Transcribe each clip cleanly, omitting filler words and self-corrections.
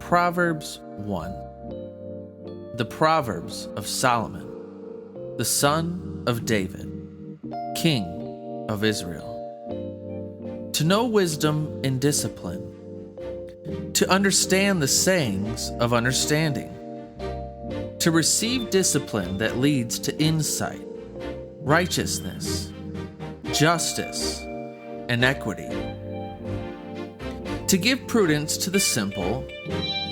Proverbs 1. The Proverbs of Solomon, the son of David, king of Israel. To know wisdom and discipline, to understand the sayings of understanding, to receive discipline that leads to insight, righteousness, justice, and equity. To give prudence to the simple,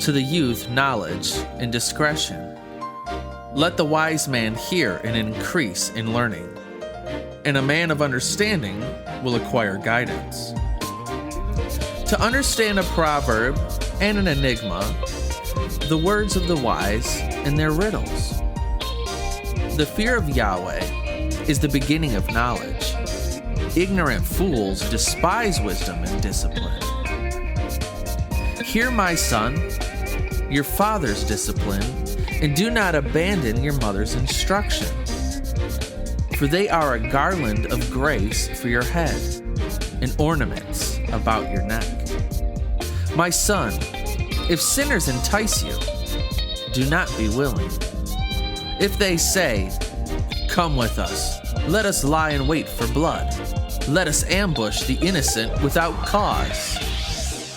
to the youth knowledge and discretion. Let the wise man hear and increase in learning, and a man of understanding will acquire guidance. To understand a proverb and an enigma, the words of the wise and their riddles. The fear of Yahweh is the beginning of knowledge. Ignorant fools despise wisdom and discipline. Hear, my son, your father's discipline, and do not abandon your mother's instruction. For they are a garland of grace for your head, and ornaments about your neck. My son, if sinners entice you, do not be willing. If they say, "Come with us, let us lie in wait for blood. Let us ambush the innocent without cause.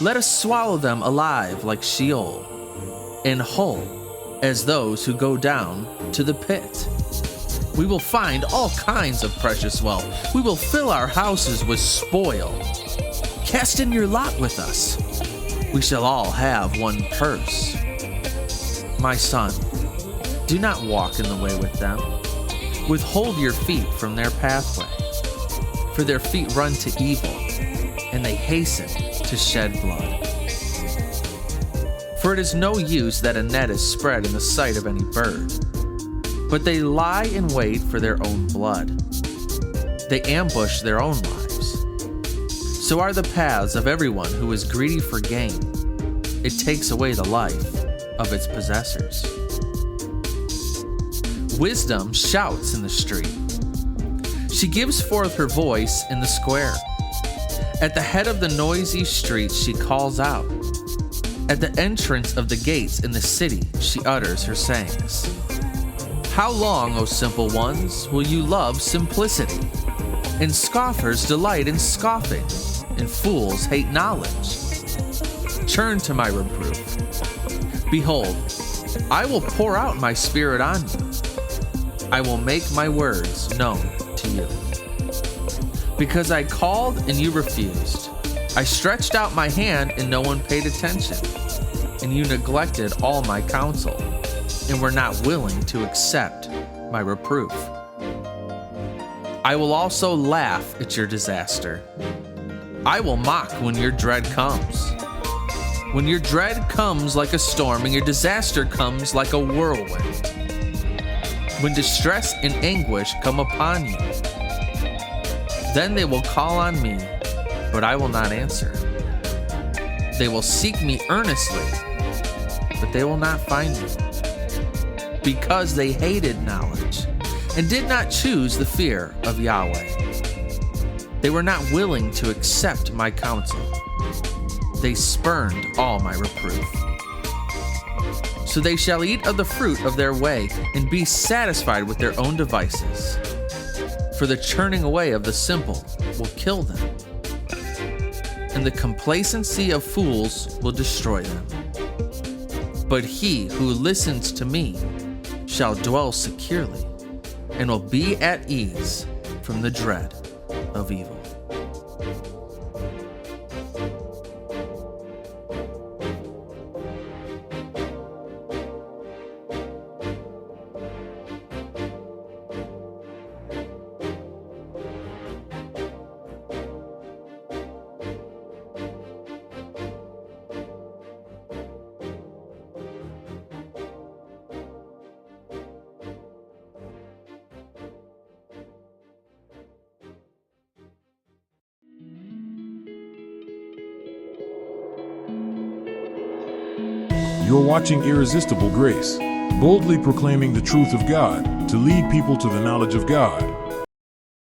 Let us swallow them alive like Sheol, and whole as those who go down to the pit. We will find all kinds of precious wealth. We will fill our houses with spoil. Cast in your lot with us. We shall all have one purse. My son, do not walk in the way with them. Withhold your feet from their pathway. For their feet run to evil, and they hasten to shed blood. For it is no use that a net is spread in the sight of any bird, but they lie in wait for their own blood. They ambush their own lives. So are the paths of everyone who is greedy for gain. It takes away the life of its possessors. Wisdom shouts in the street. She gives forth her voice in the square. At the head of the noisy streets she calls out. At the entrance of the gates in the city she utters her sayings. How long, O simple ones, will you love simplicity? And scoffers delight in scoffing, and fools hate knowledge. Turn to my reproof. Behold, I will pour out my spirit on you. I will make my words known to you. Because I called and you refused. I stretched out my hand and no one paid attention. And you neglected all my counsel and were not willing to accept my reproof. I will also laugh at your disaster. I will mock when your dread comes. When your dread comes like a storm and your disaster comes like a whirlwind. When distress and anguish come upon you, then they will call on me, but I will not answer. They will seek me earnestly, but they will not find me, because they hated knowledge and did not choose the fear of Yahweh. They were not willing to accept my counsel. They spurned all my reproof. So they shall eat of the fruit of their way and be satisfied with their own devices. For the turning away of the simple will kill them, and the complacency of fools will destroy them. But he who listens to me shall dwell securely, and will be at ease from the dread of evil. You're watching Irresistible Grace, boldly proclaiming the truth of God to lead people to the knowledge of God.